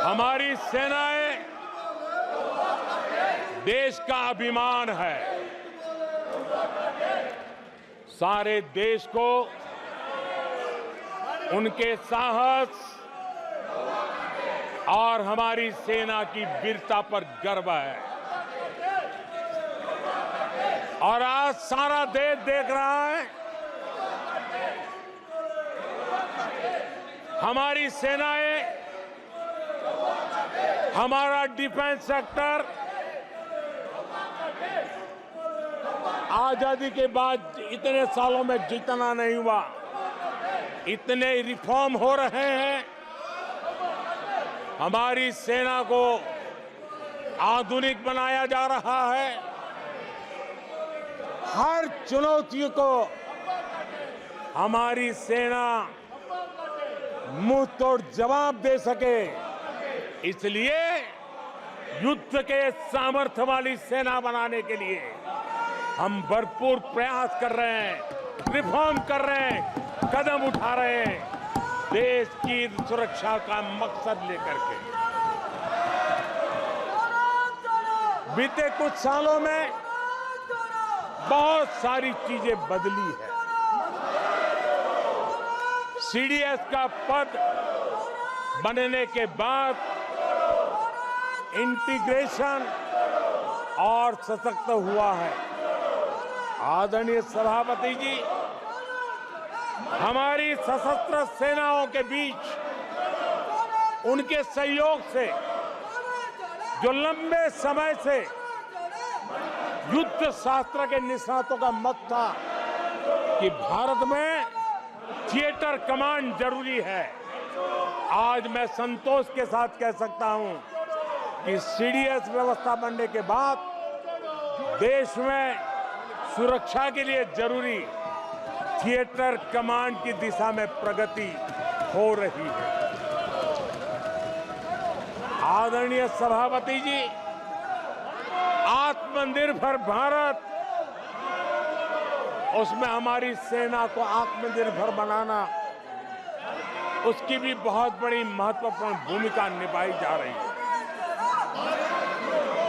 हमारी सेनाएं देश का अभिमान है। सारे देश को उनके साहस और हमारी सेना की वीरता पर गर्व है। और आज सारा देश देख रहा है हमारी सेनाएं, हमारा डिफेंस सेक्टर आजादी के बाद इतने सालों में जितना नहीं हुआ, इतने रिफॉर्म हो रहे हैं। हमारी सेना को आधुनिक बनाया जा रहा है। हर चुनौती को हमारी सेना मुंह तोड़ जवाब दे सके, इसलिए युद्ध के सामर्थ्य वाली सेना बनाने के लिए हम भरपूर प्रयास कर रहे हैं, रिफॉर्म कर रहे हैं, कदम उठा रहे हैं, देश की सुरक्षा का मकसद लेकर के। बीते कुछ सालों में बहुत सारी चीजें बदली है। सीडीएस का पद बनने के बाद इंटीग्रेशन और सशक्त हुआ है। आदरणीय सभापति जी, हमारी सशस्त्र सेनाओं के बीच उनके सहयोग से जो लंबे समय से युद्ध शास्त्र के निष्णातों का मत था कि भारत में थिएटर कमांड जरूरी है, आज मैं संतोष के साथ कह सकता हूं कि सीडीएस व्यवस्था बनने के बाद देश में सुरक्षा के लिए जरूरी थिएटर कमांड की दिशा में प्रगति हो रही है। आदरणीय सभापति जी, आत्मनिर्भर भारत, उसमें हमारी सेना को आत्मनिर्भर बनाना, उसकी भी बहुत बड़ी महत्वपूर्ण भूमिका निभाई जा रही है।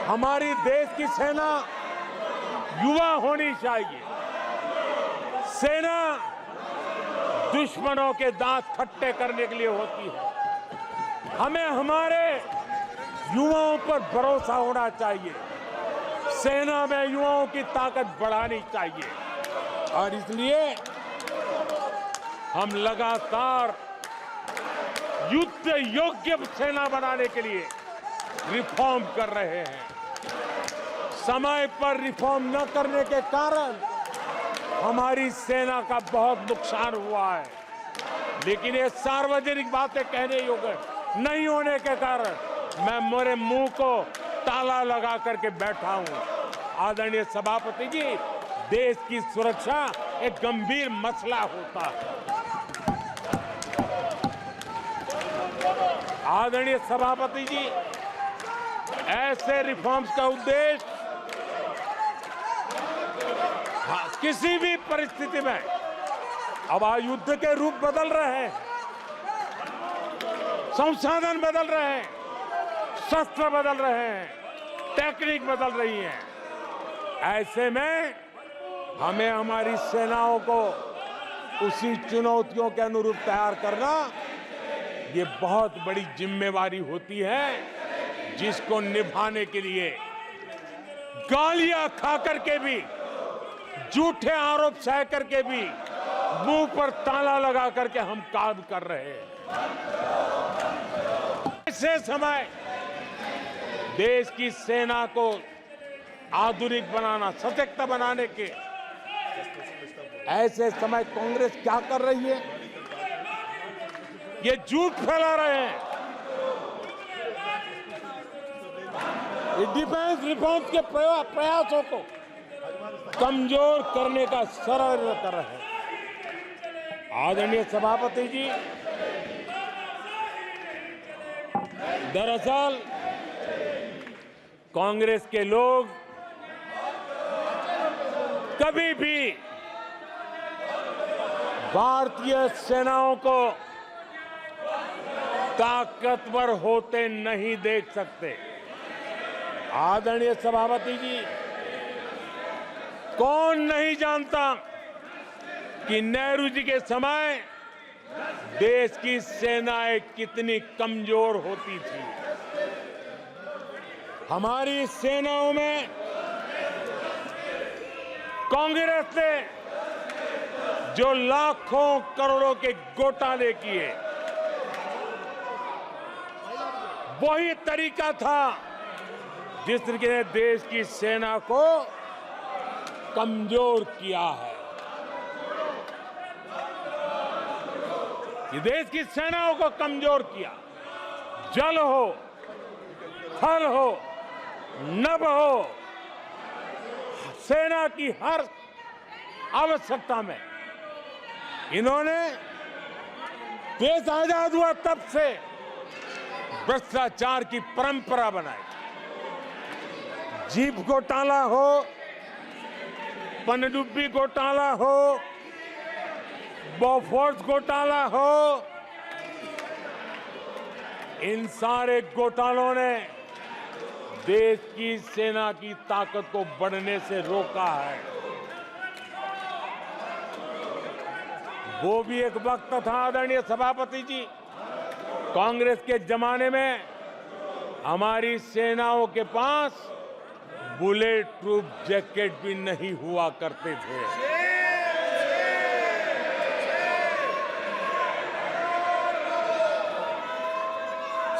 हमारी देश की सेना युवा होनी चाहिए। सेना दुश्मनों के दांत खट्टे करने के लिए होती है। हमें हमारे युवाओं पर भरोसा होना चाहिए। सेना में युवाओं की ताकत बढ़ानी चाहिए और इसलिए हम लगातार युद्ध योग्य सेना बनाने के लिए रिफॉर्म कर रहे हैं। समय पर रिफॉर्म न करने के कारण हमारी सेना का बहुत नुकसान हुआ है, लेकिन ये सार्वजनिक बातें कहने योग्य नहीं होने के कारण मैं मेरे मुंह को ताला लगा करके बैठा हूं। आदरणीय सभापति जी, देश की सुरक्षा एक गंभीर मसला होता है। आदरणीय सभापति जी, ऐसे रिफॉर्म्स का उद्देश्य किसी भी परिस्थिति में, अब युद्ध के रूप बदल रहे हैं, संसाधन बदल रहे हैं, शस्त्र बदल रहे हैं, टेक्निक बदल रही है। ऐसे में हमें हमारी सेनाओं को उसी चुनौतियों के अनुरूप तैयार करना, ये बहुत बड़ी जिम्मेवारी होती है, जिसको निभाने के लिए गालियां खा करके भी, झूठे आरोप सह करके भी, मुंह पर ताला लगा करके हम काम कर रहे हैं। ऐसे समय देश की सेना को आधुनिक बनाना, सशक्त बनाने के ऐसे समय कांग्रेस क्या कर रही है? ये झूठ फैला रहे हैं। ये डिफेंस रिफॉर्म के प्रयासों को कमजोर करने का षड्यंत्र कर रहे हैं। आदरणीय सभापति जी, दरअसल कांग्रेस के लोग कभी भी भारतीय सेनाओं को ताकतवर होते नहीं देख सकते। आदरणीय सभापति जी, कौन नहीं जानता कि नेहरू जी के समय देश की सेनाएं कितनी कमजोर होती थी। हमारी सेनाओं में कांग्रेस ने जो लाखों करोड़ों के घोटाले किए, वही तरीका था जिस तरीके ने देश की सेना को कमजोर किया है। ये देश की सेनाओं को कमजोर किया। जल हो, थल हो, नभ हो, सेना की हर आवश्यकता में इन्होंने देश आजाद हुआ तब से भ्रष्टाचार की परंपरा बनाई। जीप घोटाला हो, पनडुब्बी घोटाला हो, बोफोर्स घोटाला हो, इन सारे घोटालों ने देश की सेना की ताकत को बढ़ने से रोका है। वो भी एक वक्त था आदरणीय सभापति जी, कांग्रेस के जमाने में हमारी सेनाओं के पास बुलेट प्रूफ जैकेट भी नहीं हुआ करते थे।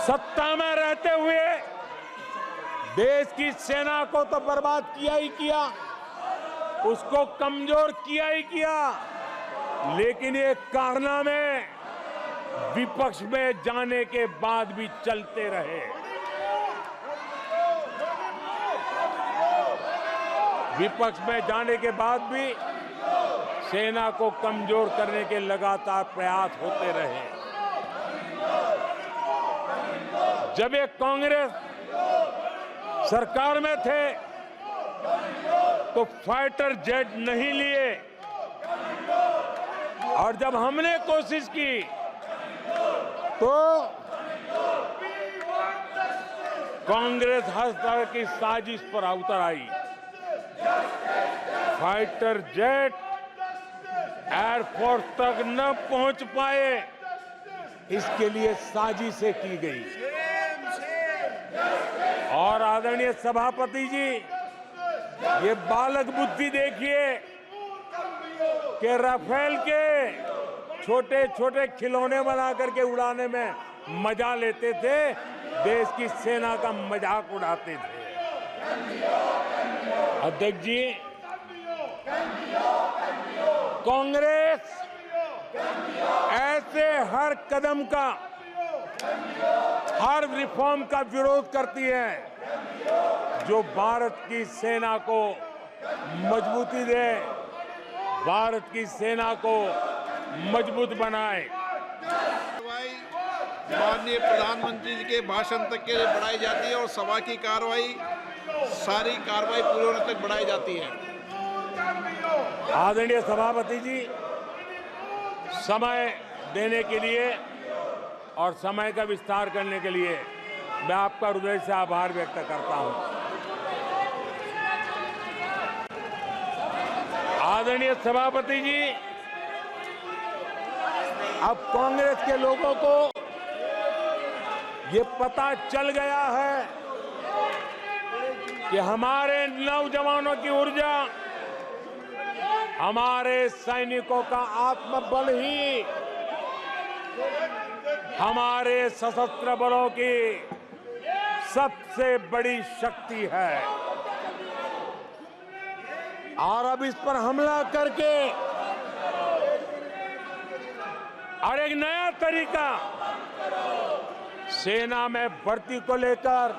सत्ता में रहते हुए देश की सेना को तो बर्बाद किया ही किया, उसको कमजोर किया ही किया, लेकिन ये कारनामे विपक्ष में जाने के बाद भी चलते रहे। विपक्ष में जाने के बाद भी सेना को कमजोर करने के लगातार प्रयास होते रहे। जब ये कांग्रेस सरकार में थे तो फाइटर जेट नहीं लिए, और जब हमने कोशिश की तो कांग्रेस हर तरह की साजिश पर उतर आई। फाइटर जेट एयरफोर्स तक न पहुंच पाए, इसके लिए साजिशें की गई। और आदरणीय सभापति जी, ये बालक बुद्धि देखिए कि राफेल के छोटे छोटे खिलौने बना करके उड़ाने में मजा लेते थे, देश की सेना का मजाक उड़ाते थे। अध्यक्ष जी, कांग्रेस ऐसे हर कदम का, हर रिफॉर्म का विरोध करती है जो भारत की सेना को मजबूती दे, भारत की सेना को मजबूत बनाए। माननीय प्रधानमंत्री जी के भाषण तक के लिए बढ़ाई जाती है और सभा की कार्रवाई, सारी कार्रवाई पूरे होने तक बढ़ाई जाती है। आदरणीय सभापति जी, समय देने के लिए और समय का विस्तार करने के लिए मैं आपका हृदय से आभार व्यक्त करता हूं। आदरणीय सभापति जी, अब कांग्रेस के लोगों को ये पता चल गया है कि हमारे नौजवानों की ऊर्जा, हमारे सैनिकों का आत्मबल ही हमारे सशस्त्र बलों की सबसे बड़ी शक्ति है। और अब इस पर हमला करके और एक नया तरीका सेना में भर्ती को लेकर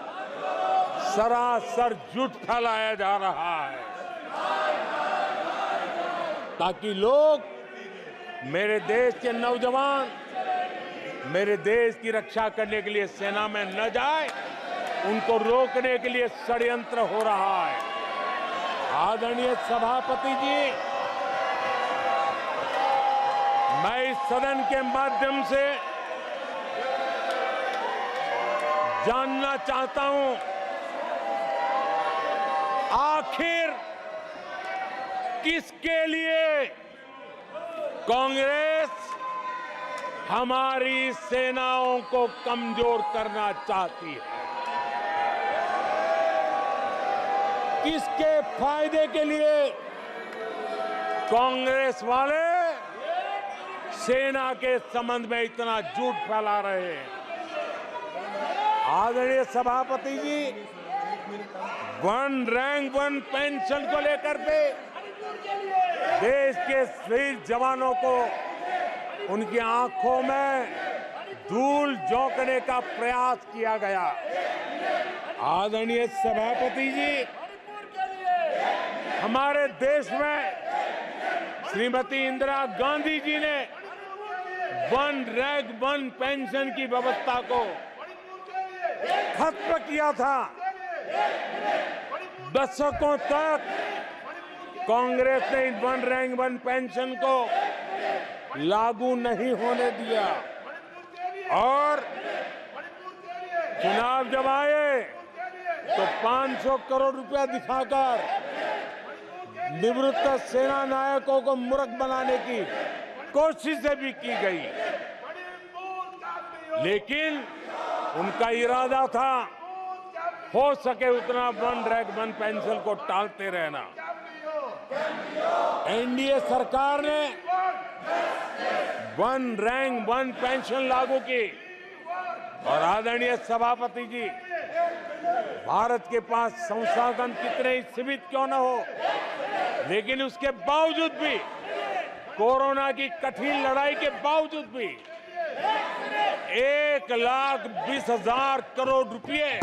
सरासर झूठ फैलाया जा रहा है, ताकि लोग, मेरे देश के नौजवान मेरे देश की रक्षा करने के लिए सेना में न जाए, उनको रोकने के लिए षड्यंत्र हो रहा है। आदरणीय सभापति जी, मैं इस सदन के माध्यम से जानना चाहता हूं, आखिर किसके लिए कांग्रेस हमारी सेनाओं को कमजोर करना चाहती है? किसके फायदे के लिए कांग्रेस वाले सेना के संबंध में इतना झूठ फैला रहे हैं? आदरणीय सभापति जी, वन रैंक वन पेंशन को लेकर के देश के शहीद जवानों को उनकी आंखों में धूल झोंकने का प्रयास किया गया। आदरणीय सभापति जी, हमारे देश में श्रीमती इंदिरा गांधी जी ने वन रैंक वन पेंशन की व्यवस्था को खत्म किया था। दशकों तक कांग्रेस ने इस वन रैंक वन पेंशन को लागू नहीं होने दिया और चुनाव जब आए तो 500 करोड़ रुपया दिखाकर निवृत्त सेना नायकों को मूर्ख बनाने की कोशिशें भी की गई, लेकिन उनका इरादा था हो सके उतना वन रैंक वन पेंशन को टालते रहना। एनडीए सरकार ने वन रैंक वन पेंशन लागू की और आदरणीय सभापति जी, भारत के पास संसाधन कितने ही सीमित क्यों न हो, लेकिन उसके बावजूद भी, कोरोना की कठिन लड़ाई के बावजूद भी 1,20,000 करोड़ रुपए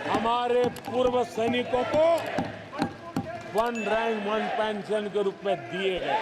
हमारे पूर्व सैनिकों को वन रैंक वन पेंशन के रूप में दिए गए।